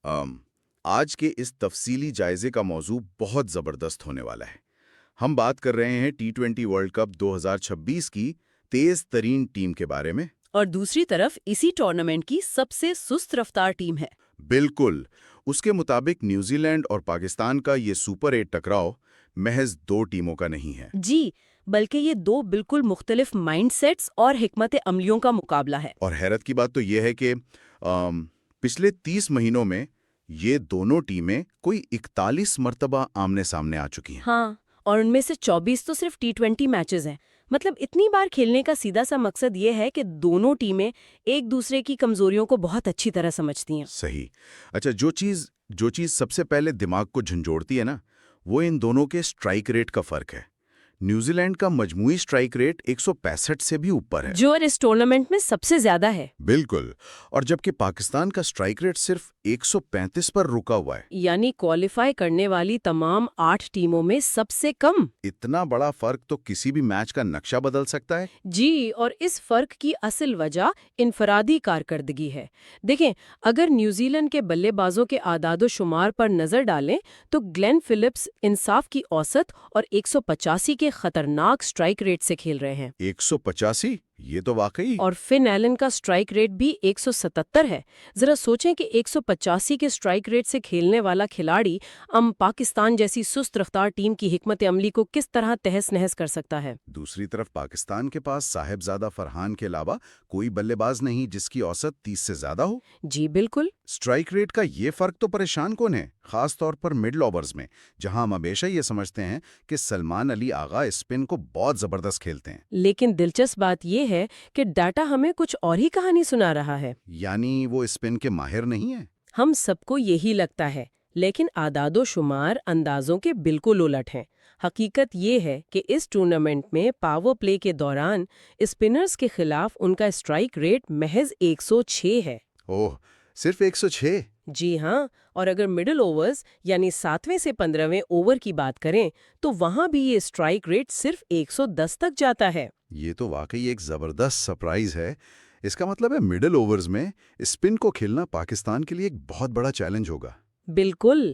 آج کے اس تفصیلی جائزے کا موضوع بہت زبردست ہونے والا ہے۔ ہم بات کر رہے ہیں ٹی20 ورلڈ کپ 2026 کی تیز ترین ٹیم کے بارے میں، اور دوسری طرف اسی ٹورنامنٹ کی سب سے سست رفتار ٹیم ہے۔ بالکل۔ اس کے مطابق نیوزی لینڈ اور پاکستان کا یہ سپر 8 ٹکراؤ محض دو ٹیموں کا نہیں ہے، جی، بلکہ یہ دو بالکل مختلف مائنڈ سیٹس اور حکمت عملیوں کا مقابلہ ہے۔ اور حیرت کی بات تو یہ ہے کہ پچھلے 30 مہینوں میں یہ دونوں ٹیمیں کوئی 41 مرتبہ آمنے سامنے آ چکی ہیں۔ ہاں، اور ان میں سے 24 تو صرف ٹی20 میچز ہیں۔ مطلب اتنی بار کھیلنے کا سیدھا سا مقصد یہ ہے کہ دونوں ٹیمیں ایک دوسرے کی کمزوریوں کو بہت اچھی طرح سمجھتی ہیں۔ صحیح۔ اچھا، جو چیز سب سے پہلے دماغ کو جھنجھوڑتی ہے نا، وہ ان دونوں کے سٹرائک ریٹ کا فرق ہے۔ نیوزی لینڈ کا مجموعی سٹرائک ریٹ 165 سے بھی اوپر ہے، جو اس ٹورنامنٹ میں سب سے زیادہ ہے۔ بالکل، اور جبکہ پاکستان کا سٹرائک ریٹ صرف 135 پر رکا ہوا ہے۔ یعنی کوالیفائی کرنے والی تمام 8 ٹیموں میں سب سے کم۔ اتنا بڑا فرق تو کسی بھی میچ کا نقشہ بدل سکتا ہے۔ جی، اور اس فرق کی اصل وجہ انفرادی کارکردگی ہے۔ دیکھیں، اگر نیوزی لینڈ کے بلے بازوں کے اعداد و شمار پر نظر ڈالیں تو گلین فلپس انصاف کی اوسط اور 185 کے خطرناک سٹرائک ریٹ سے کھیل رہے ہیں۔ 185؟ یہ تو واقعی۔ اور فن ایلن کا سٹرائک ریٹ بھی 177 ہے۔ ذرا سوچیں کہ 185 کے سٹرائک ریٹ سے کھیلنے والا کھلاڑی پاکستان جیسی سست رفتار ٹیم کی حکمت عملی کو کس طرح تہس نہس کر سکتا ہے۔ دوسری طرف پاکستان کے پاس صاحبزادہ فرحان کے علاوہ کوئی بلے باز نہیں جس کی اوسط 30 سے زیادہ ہو۔ جی بالکل۔ سٹرائک ریٹ کا یہ فرق تو پریشان کون ہے، خاص طور پر مڈل اوورز میں، جہاں ہم ہمیشہ یہ سمجھتے ہیں کہ سلمان علی آغا اسپن کو بہت زبردست کھیلتے ہیں۔ لیکن دلچسپ بات یہ ہے کہ ڈاٹا ہمیں کچھ اور ہی کہانی سنا رہا ہے۔ یعنی وہ اسپن کے ماہر نہیں ہیں؟ ہم سب کو یہی لگتا ہے، لیکن اعداد و شمار اندازوں کے بالکل الٹ ہیں۔ حقیقت یہ ہے کہ اس ٹورنامنٹ میں پاور پلے کے دوران اسپنرز کے خلاف ان کا اسٹرائک ریٹ محض 106 ہے۔ اوہ، صرف 106؟ جی ہاں، اور اگر مڈل اوورز یعنی 7ویں سے 15ویں اوور کی بات کریں تو وہاں بھی یہ اسٹرائک ریٹ صرف 110 تک جاتا ہے۔ یہ تو واقعی ایک زبردست سرپرائز ہے۔ اس کا مطلب ہے مڈل اوورز میں اسپن کو کھیلنا پاکستان کے لیے ایک بہت بڑا چیلنج ہوگا۔ بالکل۔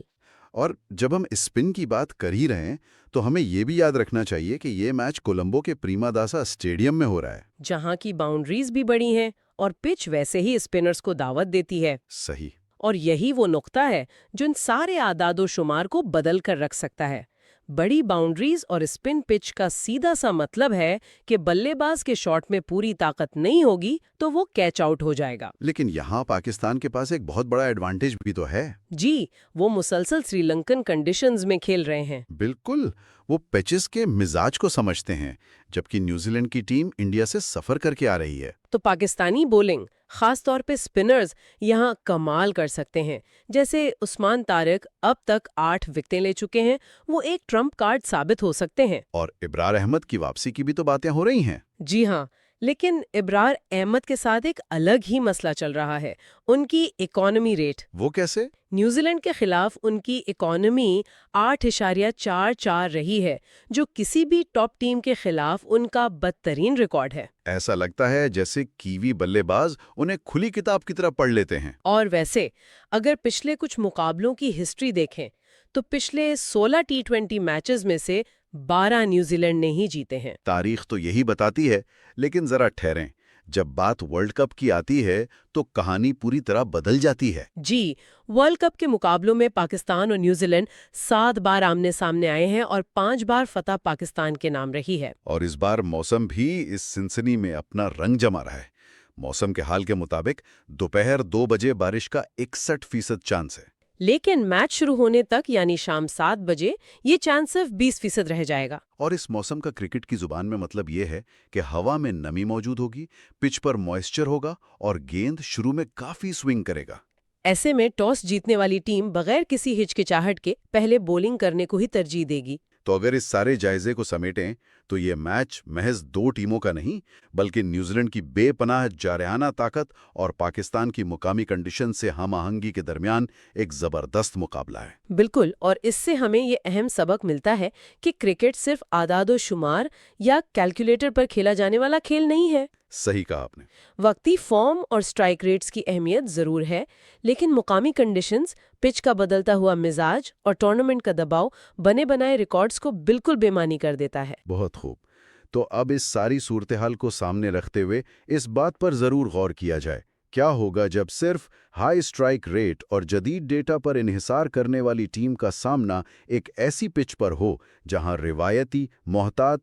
اور جب ہم اسپن کی بات کر ہی رہے ہیں تو ہمیں یہ بھی یاد رکھنا چاہیے کہ یہ میچ کولمبو کے پریما داسا اسٹیڈیم میں ہو رہا ہے، جہاں کی باؤنڈریز بھی بڑی ہیں اور پچ ویسے ہی اسپنرز کو دعوت دیتی ہے۔ صحیح۔ اور یہی وہ نقطہ ہے جو ان سارے اعداد و شمار کو بدل کر رکھ سکتا ہے۔ بڑی باؤنڈریز اور اسپن پچ کا سیدھا سا مطلب ہے کہ بلے باز کے شاٹ میں پوری طاقت نہیں ہوگی تو وہ کیچ آؤٹ ہو جائے گا۔ لیکن یہاں پاکستان کے پاس ایک بہت بڑا ایڈوانٹیج بھی تو ہے۔ جی، وہ مسلسل سری لنکن کنڈیشنز میں کھیل رہے ہیں۔ بالکل، وہ پیچز کے مزاج کو سمجھتے ہیں، جبکہ نیوزی لینڈ کی ٹیم انڈیا سے سفر کر کے آ رہی ہے۔ تو پاکستانی بولنگ، خاص طور پہ سپنرز، یہاں کمال کر سکتے ہیں۔ جیسے عثمان طارق اب تک 8 وکٹیں لے چکے ہیں، وہ ایک ٹرمپ کارڈ ثابت ہو سکتے ہیں۔ اور ابرار احمد کی واپسی کی بھی تو باتیں ہو رہی ہیں۔ جی ہاں، لیکن ابرار احمد کے ساتھ ایک الگ ہی مسئلہ چل رہا ہے، ان کی اکانومی ریٹ۔ وہ کیسے؟ نیوزی لینڈ کے خلاف ان کی اکانومی 8.44 رہی ہے، جو کسی بھی ٹاپ ٹیم کے خلاف ان کا بدترین ریکارڈ ہے۔ ایسا لگتا ہے جیسے کیوی بلے باز انہیں کھلی کتاب کی طرح پڑھ لیتے ہیں۔ اور ویسے اگر پچھلے کچھ مقابلوں کی ہسٹری دیکھیں تو پچھلے 16 ٹی20 میچز میں سے 12 نیوزی لینڈ نے ہی جیتے ہیں۔ تاریخ تو یہی بتاتی ہے، لیکن ذرا ٹھہریں، جب بات ورلڈ کپ کی آتی ہے تو کہانی پوری طرح بدل جاتی ہے۔ جی، ورلڈ کپ کے مقابلوں میں پاکستان اور نیوزی لینڈ 7 بار آمنے سامنے آئے ہیں اور 5 بار فتح پاکستان کے نام رہی ہے۔ اور اس بار موسم بھی اس سنسنی میں اپنا رنگ جما رہا ہے۔ موسم کے حال کے مطابق دوپہر 2 بجے بارش کا 61% چانس ہے۔ لیکن میچ شروع ہونے تک یعنی شام 7 بجے یہ چانس صرف 20% رہ جائے گا۔ اور اس موسم کا کرکٹ کی زبان میں مطلب یہ ہے کہ ہوا میں نمی موجود ہوگی، پچ پر موئسچر ہوگا اور گیند شروع میں کافی سوئنگ کرے گا۔ ایسے میں ٹاس جیتنے والی ٹیم بغیر کسی ہچکچاہٹ کے پہلے بولنگ کرنے کو ہی ترجیح دے گی۔ تو اگر اس سارے جائزے کو سمیٹیں تو یہ میچ محض 2 ٹیموں کا نہیں بلکہ نیوزی لینڈ کی بے پناہ جارحانہ طاقت اور پاکستان کی مقامی کنڈیشن سے ہم آہنگی کے درمیان ایک زبردست مقابلہ ہے۔ بالکل، اور اس سے ہمیں یہ اہم سبق ملتا ہے کہ کرکٹ صرف اعداد و شمار یا کیلکولیٹر پر کھیلا جانے والا کھیل نہیں ہے۔ صحیح کہا آپ نے۔ وقتی فارم اور سٹرائک ریٹس کی اہمیت ضرور ہے، لیکن مقامی کنڈیشنز، پچ کا بدلتا ہوا مزاج اور ٹورنامنٹ کا دباؤ بنے بنائے ریکارڈز کو بالکل بے معنی کر دیتا ہے۔ بہت خوب۔ تو اب اس ساری صورتحال کو سامنے رکھتے ہوئے اس بات پر ضرور غور کیا جائے، کیا ہوگا جب صرف ہائی اسٹرائک ریٹ اور جدید ڈیٹا پر انحصار کرنے والی ٹیم کا سامنا ایک ایسی پچ پر ہو جہاں روایتی، محتاط